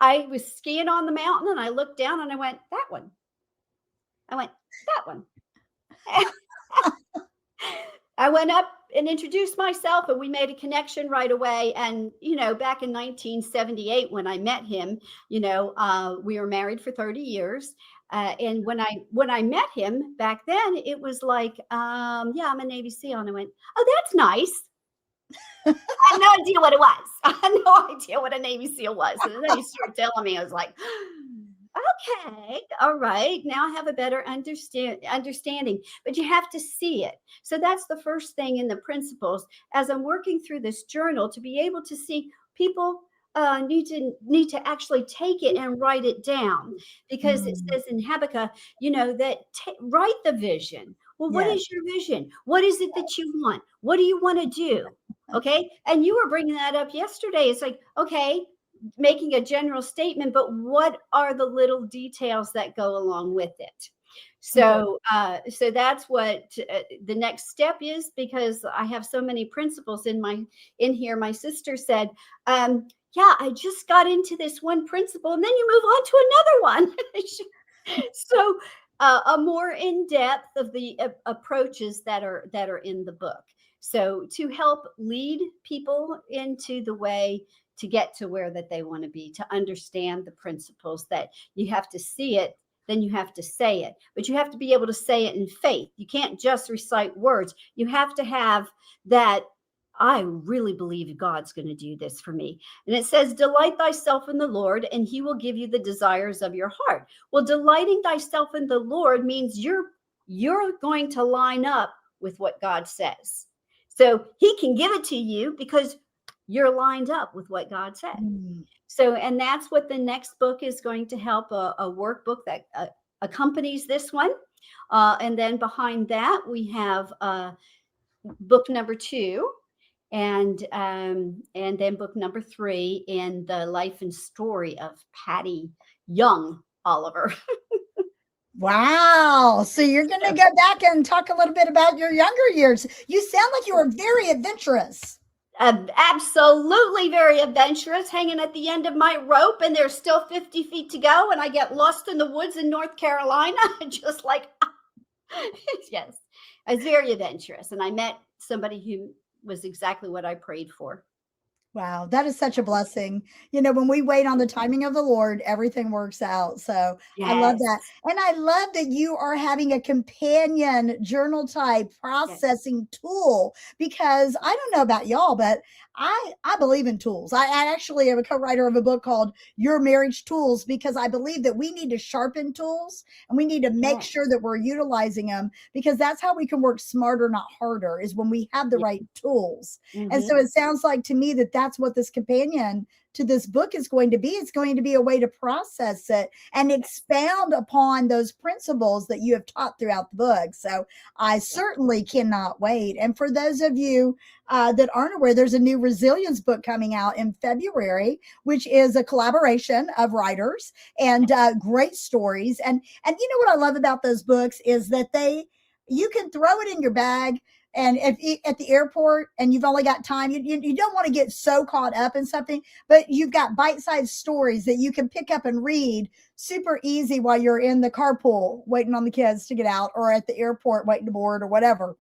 I was skiing on the mountain and I looked down and I went, that one. I went, that one. I went up and introduced myself and we made a connection right away. And, back in 1978, when I met him, we were married for 30 years. And when I met him back then, it was like, yeah, I'm a Navy SEAL. And I went, oh, that's nice. I had no idea what it was. I had no idea what a Navy SEAL was. And then he started telling me, I was like, okay, all right. Now I have a better understanding, but you have to see it. So that's the first thing in the principles. As I'm working through this journal, to be able to see people need to actually take it and write it down, because it Mm, says in Habakkuk, that write the vision. Well, what yes. is your vision? What is it that you want? What do you want to do? Okay. And you were bringing that up yesterday. It's like, okay, making a general statement, but what are the little details that go along with it? Important. So that's what the next step is, because I have so many principles in here. My sister said, "Yeah, I just got into this one principle, and then you move on to another one." So a more in depth of the approaches that are in the book. So to help lead people into the way to get to where that they want to be, to understand the principles, that you have to see it, then you have to say it, but you have to be able to say it in faith. You can't just recite words. You have to have that, I really believe God's going to do this for me. And it says, delight thyself in the Lord, and he will give you the desires of your heart. Well, delighting thyself in the Lord means you're going to line up with what God says. So he can give it to you because you're lined up with what God said. Mm. So, and that's what the next book is going to help, a workbook that accompanies this one. And then behind that, we have book number 2, and then book number 3 in the life and story of Patty Young Oliver. Wow. So you're going to So, go back and talk a little bit about your younger years. You sound like you were very adventurous. absolutely very adventurous, hanging at the end of my rope, and there's still 50 feet to go, and I get lost in the woods in North Carolina, just like, yes, I was very adventurous, and I met somebody who was exactly what I prayed for. Wow, that is such a blessing. When we wait on the timing of the Lord, everything works out. So I love that. Yes, And I love that you are having a companion journal type yes, processing tool, because I don't know about y'all, but I believe in tools. I actually am a co-writer of a book called Your Marriage Tools, because I believe that we need to sharpen tools and we need to make yes, sure that we're utilizing them, because that's how we can work smarter, not harder, is when we have the yeah. right tools. And so Hmm. it sounds like to me that that's what this companion to this book is going to be. It's going to be a way to process it and Yes, expound upon those principles that you have taught throughout the book. So I yes, certainly cannot wait. And for those of you that aren't aware, there's a new resilience book coming out in February, which is a collaboration of writers and yes, great stories. And what I love about those books is that you can throw it in your bag, and if at the airport and you've only got time, you don't want to get so caught up in something, but you've got bite-sized stories that you can pick up and read super easy while you're in the carpool waiting on the kids to get out, or at the airport waiting to board, or whatever.